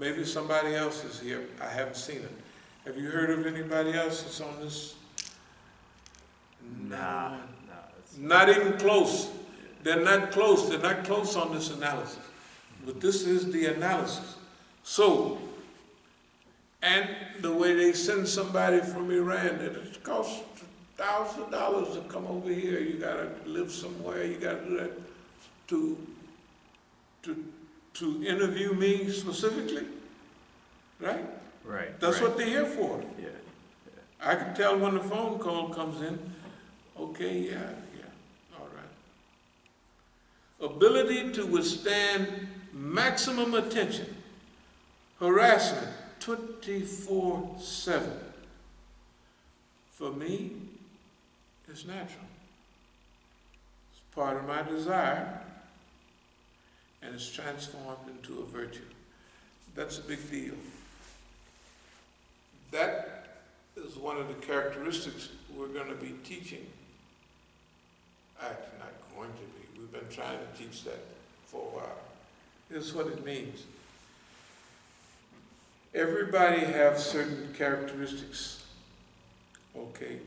Maybe somebody else is here. I haven't seen it. Have you heard of anybody else that's on this? Nah. Not even close. They're not close. They're not close on this analysis. But this is the analysis. So, and the way they send somebody from Iran, it costs thousands of dollars to come over here. You gotta live somewhere. You gotta do that to interview me specifically, right? Right. That's what they're here for. Yeah. I can tell when the phone call comes in. Okay, yeah, all right. Ability to withstand maximum attention, harassment, 24/7. For me, it's natural. It's part of my desire, and it's transformed into a virtue. That's a big deal. That is one of the characteristics we're going to be teaching. Actually, not going to be. We've been trying to teach that for a while. Here's what it means. Everybody has certain characteristics, okay?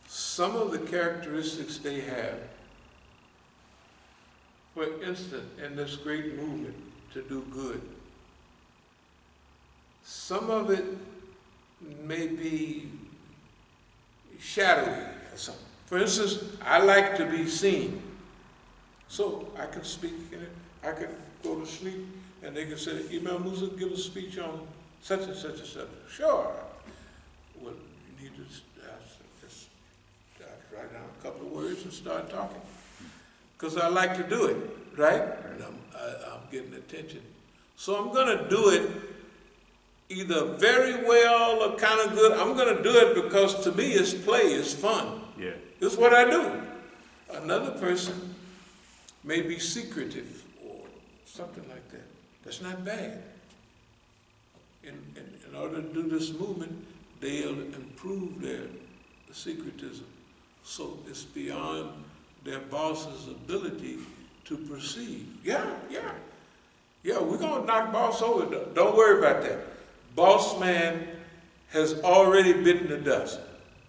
Some of the characteristics they have, for instance, in this great movement to do good, some of it may be shadowy or something. For instance, I like to be seen. So I can speak in it, I could go to sleep, and they can say, Imam Musa, give a speech on such and such and such. Sure. Well, you need to just write down a couple of words and start talking. Because I like to do it, right? And I'm getting attention. So I'm going to do it either very well or kind of good. I'm going to do it because to me it's play, it's fun. Yeah. It's what I do. Another person may be secretive or something like that. That's not bad. In order to do this movement, they'll improve their secretism. So it's beyond their boss's ability to perceive. Yeah, we're going to knock boss over. Don't worry about that. Boss man has already bitten the dust.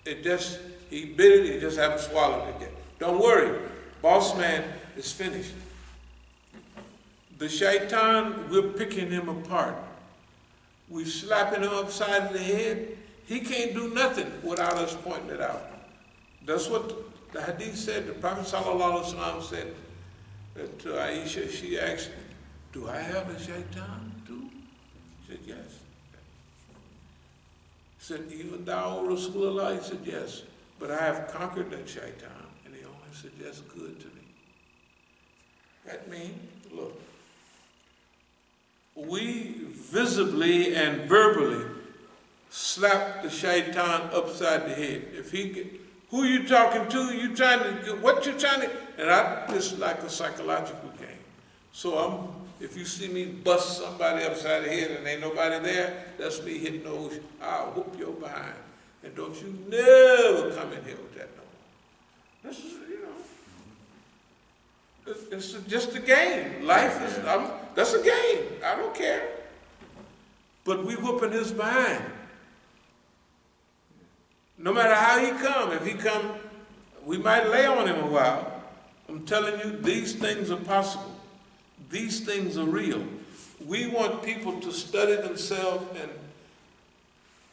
He bit it, he just haven't swallowed it yet. Don't worry. Boss man is finished. The shaitan, we're picking him apart. We're slapping him upside the head. He can't do nothing without us pointing it out. That's what the hadith said. The Prophet ﷺ said that to Aisha, she asked, do I have a shaitan too? She said, yes. He said, even thou, Rasulullah? He said, yes. But I have conquered that shaitan. And he only suggests good to me. That means, look, we visibly and verbally slap the shaitan upside the head. If he get, who you talking to? You trying to, what you trying to, and it's like a psychological game. So if you see me bust somebody upside the head and ain't nobody there, that's me hitting those, I'll whoop your behind. And don't you never come in here with that no more. This is, it's just a game. Life is, that's a game. I don't care. But we whooping his behind. No matter how he come, if he come, we might lay on him a while. I'm telling you, these things are possible. These things are real. We want people to study themselves and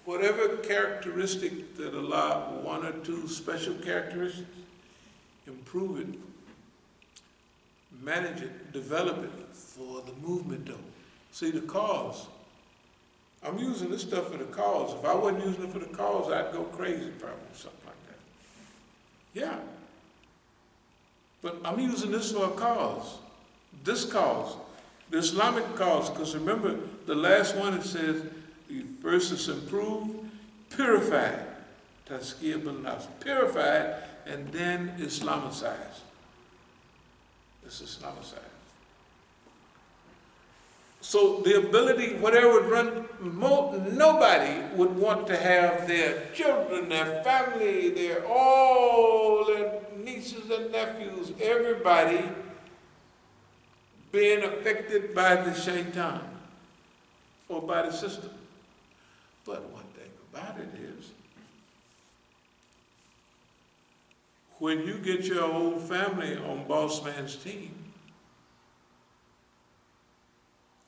whatever characteristic that Allah, one or two special characteristics, improve it, manage it, develop it for the movement though. See the cause. I'm using this stuff for the cause. If I wasn't using it for the cause, I'd go crazy probably, something like that. Yeah. But I'm using this for a cause. This cause, the Islamic cause, because remember the last one it says, first is improved, purified, tazkiyah bil nafs, purified, and then Islamicized. It's Islamicized. So the ability, whatever would run, nobody would want to have their children, their family, all their nieces and nephews, everybody being affected by the shaitan or by the system. But one thing about it is, when you get your whole family on boss man's team,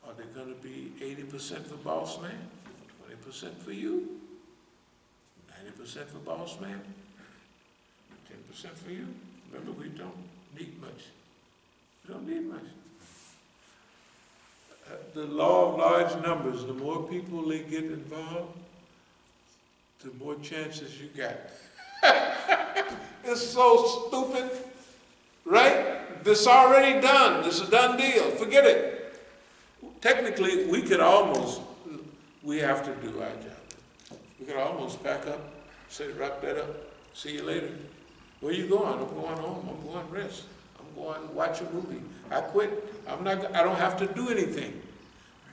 are they going to be 80% for boss man, 20% for you, 90% for boss man, 10% for you? Remember, we don't need much. We don't need much. The law of large numbers, the more people they get involved, the more chances you got. It's so stupid, right? This already done. This is a done deal. Forget it. Technically, we have to do our job. We could almost pack up, say, wrap that up, see you later. Where you going? I'm going home. I'm going rest. I'm going to watch a movie. I quit. I don't have to do anything.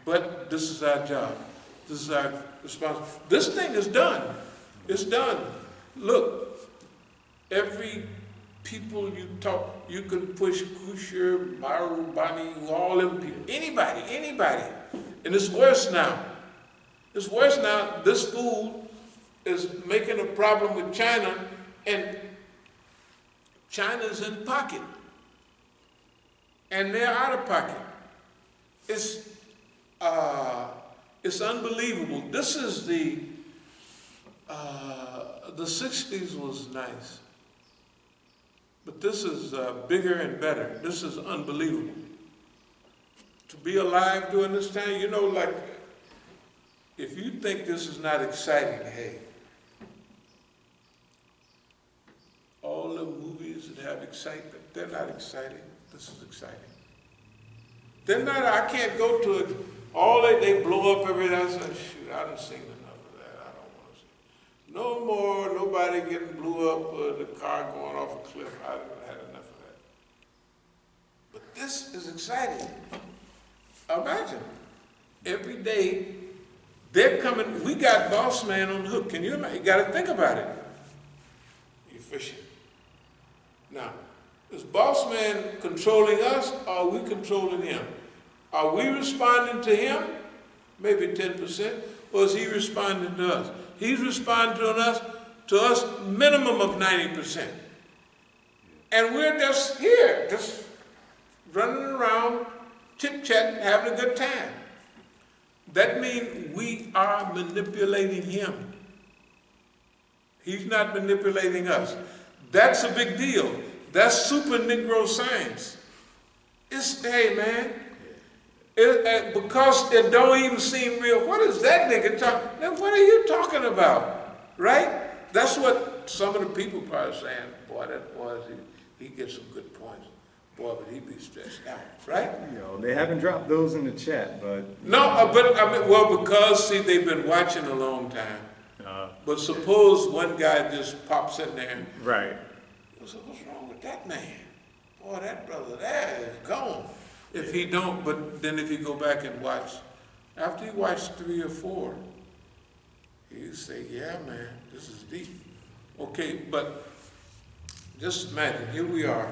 But this is our job. This is our responsibility. This thing is done. It's done. Look, every people you talk, you can push Kusher, Maru, Bani, all them people. Anybody. And it's worse now. It's worse now. This fool is making a problem with China, and China's in pocket. And they're out of pocket. It's unbelievable. This is the 60s was nice. But this is bigger and better. This is unbelievable. To be alive during this time, you know, like, if you think this is not exciting, hey, all the movies that have excitement, they're not exciting. This is exciting. They're not, I can't go to it. All they blow up everything. I said, shoot, I done seen enough of that. I don't want to see. No more, nobody getting blew up or the car going off a cliff. I had enough of that. But this is exciting. Imagine, every day, they're coming, we got boss man on the hook. Can you imagine? You got to think about it. You're fishing. Now, is boss man controlling us, or are we controlling him? Are we responding to him? Maybe 10%. Or is he responding to us? He's responding to us minimum of 90%. And we're just here, just running around, chit-chatting, having a good time. That means we are manipulating him. He's not manipulating us. That's a big deal. That's super Negro science. It's, hey man, because it don't even seem real. What is that nigga talking? What are you talking about? Right? That's what some of the people probably saying. Boy, that boy, he gets some good points. Boy, but he be stressed out, right? You know, they haven't dropped those in the chat, but... No, but I mean, well, because, see, they've been watching a long time. But suppose one guy just pops in there. Right. So what's wrong with that man? Boy, that brother there is gone. If he don't, but then if you go back and watch, after you watch 3 or 4, you say, yeah, man, this is deep. Okay, but just imagine, here we are.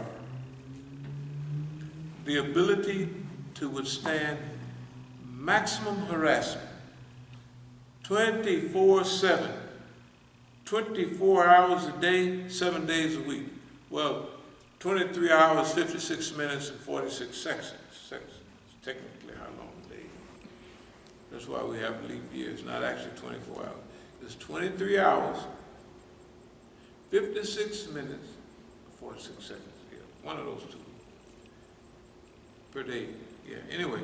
The ability to withstand maximum harassment, 24/7, 24 hours a day, 7 days a week. Well, 23 hours, 56 minutes, and 46 seconds. Technically how long a day. That's why we have leap years, not actually 24 hours. It's 23 hours, 56 minutes, 46 seconds. Yeah, one of those two. Per day. Yeah, anyway.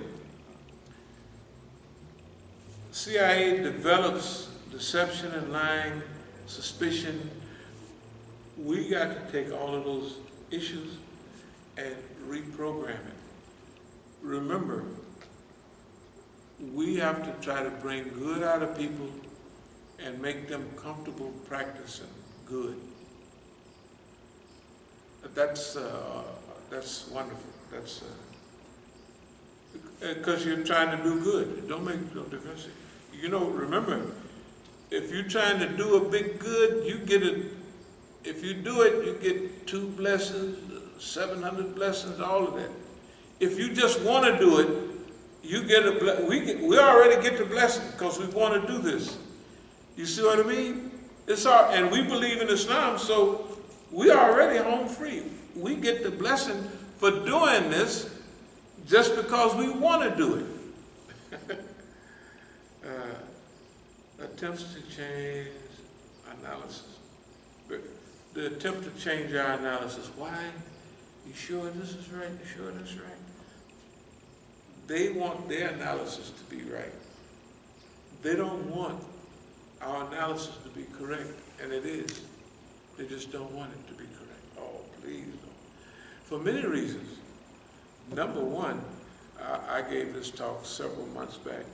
CIA develops deception and lying, suspicion. We got to take all of those issues and reprogram it. Remember, we have to try to bring good out of people and make them comfortable practicing good. That's wonderful. That's because you're trying to do good. It don't make no difference. You know, remember, if you're trying to do a big good, you get it. If you do it, you get 2 blessings, 700 blessings, all of that. If you just want to do it, you get we already get the blessing because we want to do this. You see what I mean? And we believe in Islam, so we already home free. We get the blessing for doing this just because we want to do it. Attempts to change analysis. The attempt to change our analysis. Why? You sure this is right? You sure this is right? They want their analysis to be right. They don't want our analysis to be correct, and it is. They just don't want it to be correct. Oh, please don't. For many reasons. Number one, I gave this talk several months back.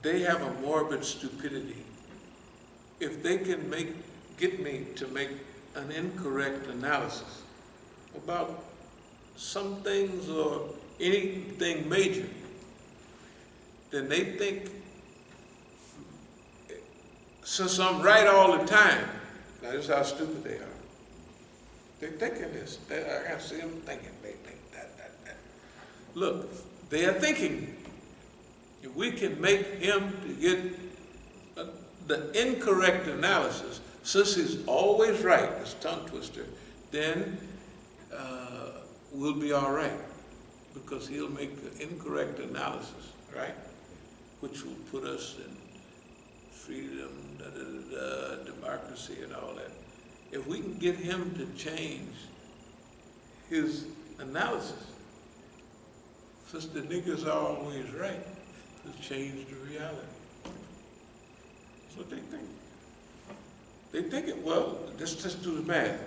They have a morbid stupidity. If they can get me to make an incorrect analysis about some things or anything major, then they think, since I'm right all the time, now this is how stupid they are. They're thinking this. I can see them thinking. They think that. Look, they are thinking. If we can make him to get the incorrect analysis, since he's always right, this tongue twister, then we'll be all right, because he'll make the incorrect analysis, right? Which will put us in freedom, democracy, and all that. If we can get him to change his analysis, since the niggas are always right, to change the reality. That's what they think. They think it, well, just do the math.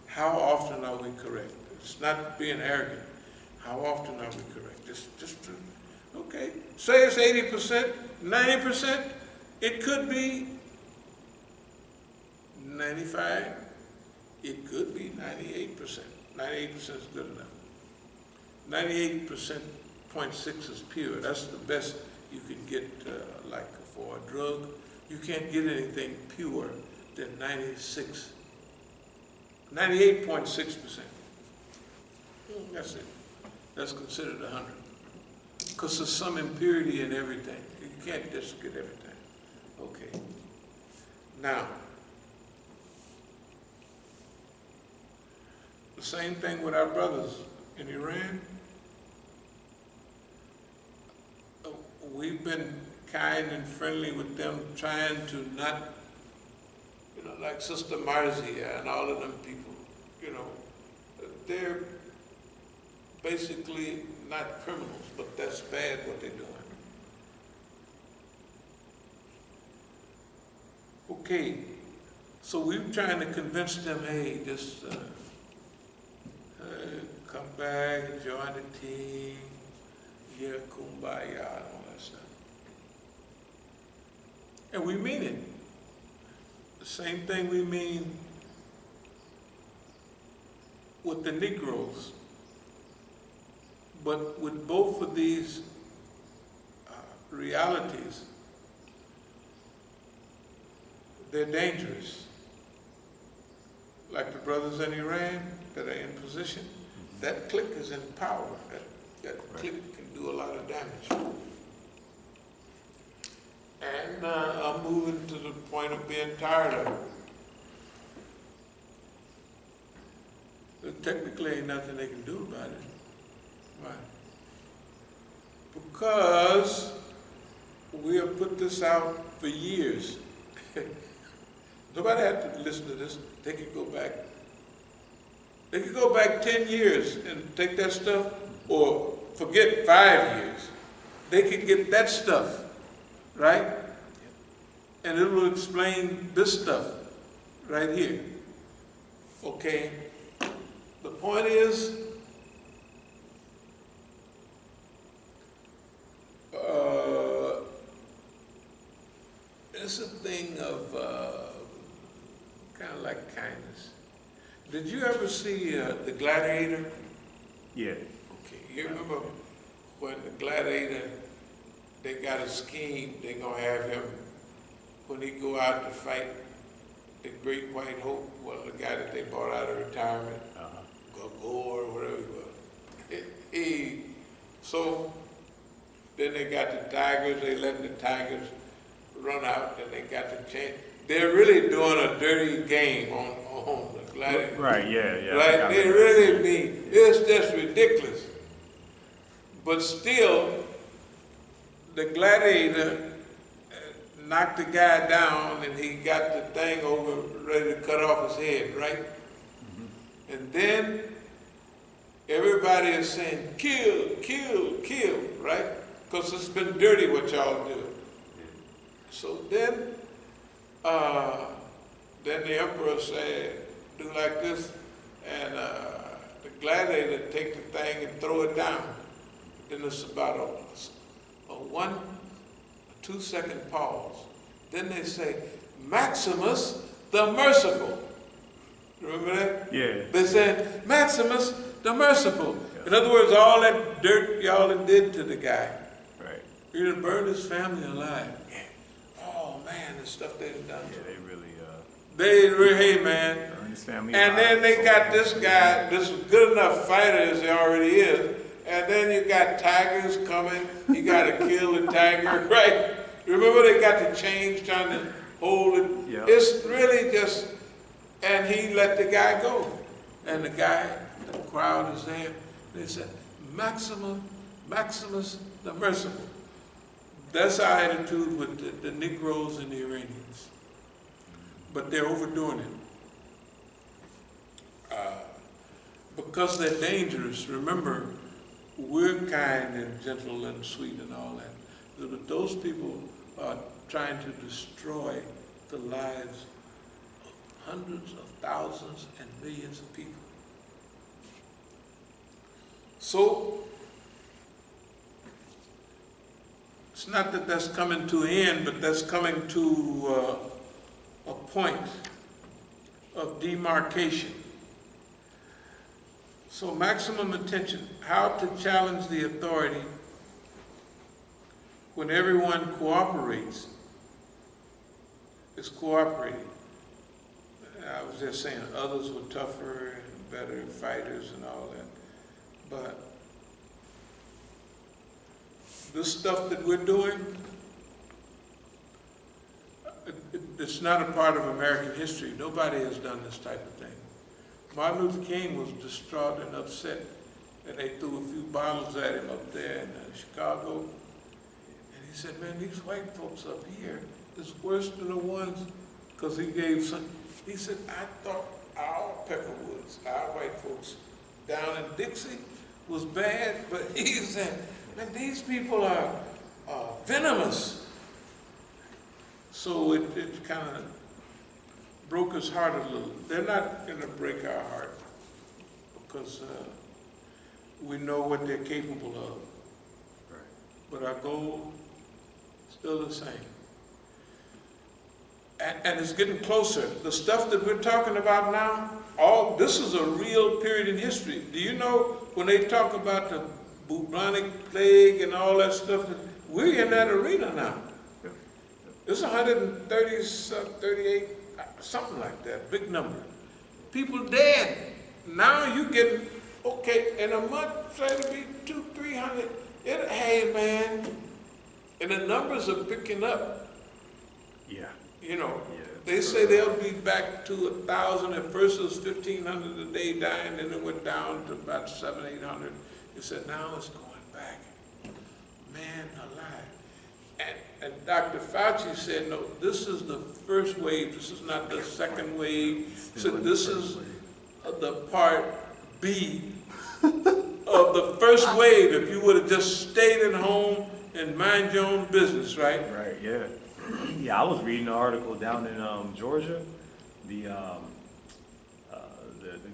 How often are we correct? It's not being arrogant. How often are we correct? Okay. Say it's 80%, 90%. It could be 95. It could be 98%. 98% is good enough. 98.6 is pure. That's the best you can get, like for a drug. You can't get anything pure than 98.6%. That's it. That's considered 100. Because there's some impurity in everything. You can't just get everything. Okay. Now, the same thing with our brothers in Iran. We've been kind and friendly with them, trying to not, like Sister Marzia and all of them people, they're basically not criminals, but that's bad what they're doing. Okay, so we're trying to convince them, hey, just come back, join the team, yeah, kumbaya, and all that stuff. And we mean it. The same thing we mean with the Negroes. But with both of these realities, they're dangerous. Like the brothers in Iran that are in position, that clique is in power. That clique can do a lot of damage. And I'm moving to the point of being tired of it. There technically ain't nothing they can do about it. Why? Because we have put this out for years. Nobody had to listen to this. They could go back. They could go back 10 years and take that stuff, or forget 5 years. They could get that stuff, right? And it will explain this stuff right here. Okay? The point is, it's a thing of kind of like kindness. Did you ever see The Gladiator? Yeah. Okay, you remember when The Gladiator, they got a scheme, they gonna have him, when he go out to fight the Great White Hope, well, the guy that they brought out of retirement, Gore, whatever he was. So then they got the tigers, they letting the tigers run out, and they got to change. They're really doing a dirty game on the gladiator. Right, yeah. Right? They really mean, it's just ridiculous. But still, the gladiator knocked the guy down and he got the thing over, ready to cut off his head, right? Mm-hmm. And then everybody is saying, kill, kill, kill, right? Because it's been dirty what y'all do. So then the emperor said, do like this, and the gladiator take the thing and throw it down. Then it's about a 2-second pause. Then they say, Maximus the Merciful. Remember that? Yeah. They said, Maximus the Merciful. Yeah. In other words, all that dirt y'all did to the guy. Right. You done burned his family alive. Yeah. Oh man, the stuff they done done. Yeah, Hey man. Burned his family and alive. then they got this guy, this good enough fighter as he already is. And then you got tigers coming. You got to kill the tiger, right? Remember they got the chains trying to hold it. Yep. It's really just, and he let the guy go. And the crowd is there. They said, Maximus the Merciful. That's our attitude with the Negroes and the Iranians. But they're overdoing it. Because they're dangerous. Remember, we're kind and gentle and sweet and all that. But those people are trying to destroy the lives of hundreds of thousands and millions of people. So, it's not that that's coming to an end, but that's coming to a point of demarcation. So maximum attention, how to challenge the authority when everyone cooperates, is cooperating. I was just saying others were tougher and better fighters and all that. But this stuff that we're doing, it's not a part of American history. Nobody has done this type of thing. Martin Luther King was distraught and upset, and they threw a few bottles at him up there in Chicago. And he said, man, these white folks up here is worse than the ones, because he gave some, he said, I thought our Peckerwoods, our white folks down in Dixie was bad, but he said, man, these people are venomous. So it kind of broke his heart a little. They're not going to break our heart because we know what they're capable of. Right. But our goal is still the same. And it's getting closer. The stuff that we're talking about now, this is a real period in history. Do you know when they talk about the bubonic plague and all that stuff, we're in that arena now. It's 130, 38, something like that, big number. People dead. Now you getting, okay, in a month, say it'll be 200, 300. Hey man, and the numbers are picking up. Yeah. You know, they say they'll be back to 1,000. At first it was 1,500 a day dying, and it went down to about 700, 800. They said now it's going back. Man alive. And Dr. Fauci said, no, this is the first wave. This is not the second wave. He said, this is the part B of the first wave. If you would have just stayed at home and mind your own business, right? Right, yeah. Yeah, I was reading an article down in Georgia. The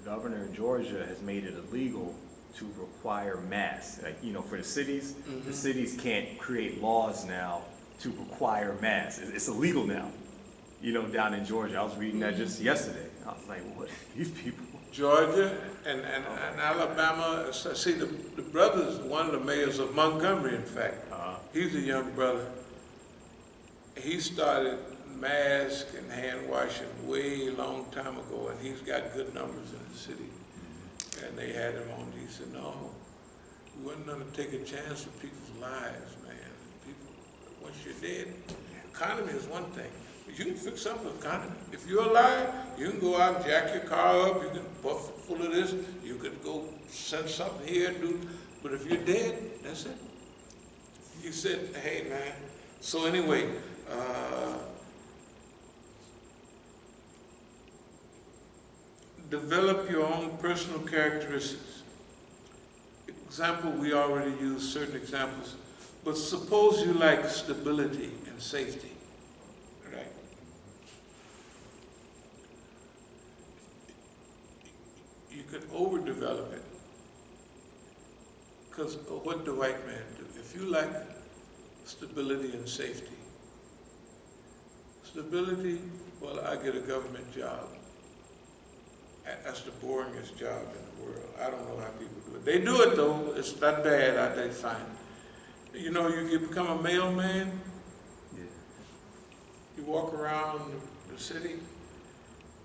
governor in Georgia has made it illegal to require masks. Like, for the cities, the cities can't create laws now to require masks. It's illegal now, down in Georgia. I was reading that just yesterday. I was like, what? These people. Georgia and Alabama. See, the brother's one of the mayors of Montgomery, in fact. He's a young brother. He started mask and hand washing way long time ago, and he's got good numbers in the city. And they had him on. He said, no, we're wasn't gonna take a chance for people's lives, man. People, once you're dead, economy is one thing. But you can fix up the economy. If you're alive, you can go out and jack your car up, you can buff it full of this, you could go send something here, do, but if you're dead, that's it. You said, hey man. So anyway, develop your own personal characteristics. Example, we already used certain examples, but suppose you like stability and safety, right? You could overdevelop it, because what the white man do? If you like stability and safety, stability, well, I get a government job. That's the boringest job in the world. I don't know how people do it. They do it though. It's not bad. They find. You know, you become a mailman. Yeah. You walk around the city.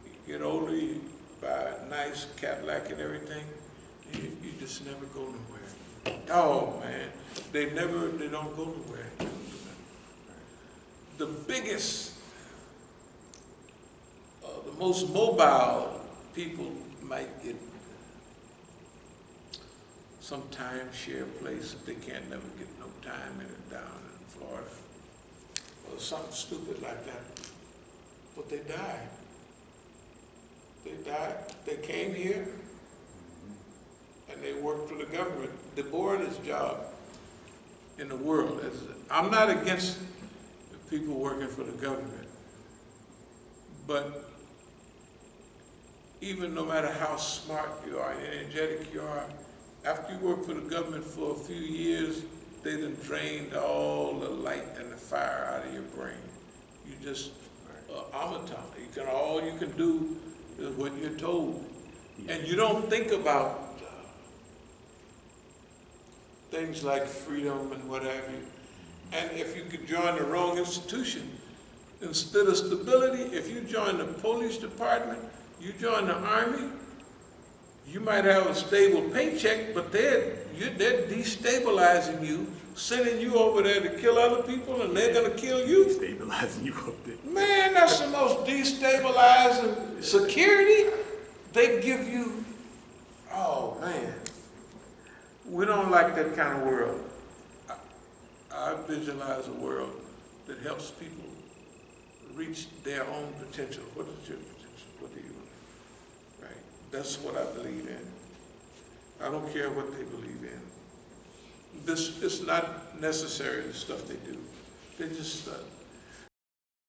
You get older. You buy a nice Cadillac and everything. You just never go nowhere. Oh man, they don't go nowhere. The biggest, the most mobile people might get some timeshare place if they can't never get no time in it down in Florida, or something stupid like that. But they died. They died. They came here and they worked for the government. The boldest job in the world. I'm not against people working for the government, but even no matter how smart you are, energetic you are, after you work for the government for a few years, they done drained all the light and the fire out of your brain. You just automaton. All you can do is what you're told. And you don't think about things like freedom and what have you. And if you could join the wrong institution, instead of stability, if you join the police department, you join the army, you might have a stable paycheck, but they're destabilizing you, sending you over there to kill other people, and they're gonna kill you. Destabilizing you up there. Man, that's the most destabilizing security. They give you, oh man. We don't like that kind of world. I visualize a world that helps people reach their own potential. What is your potential? What do you want? Right? That's what I believe in. I don't care what they believe in. It's not necessary, the stuff they do. They just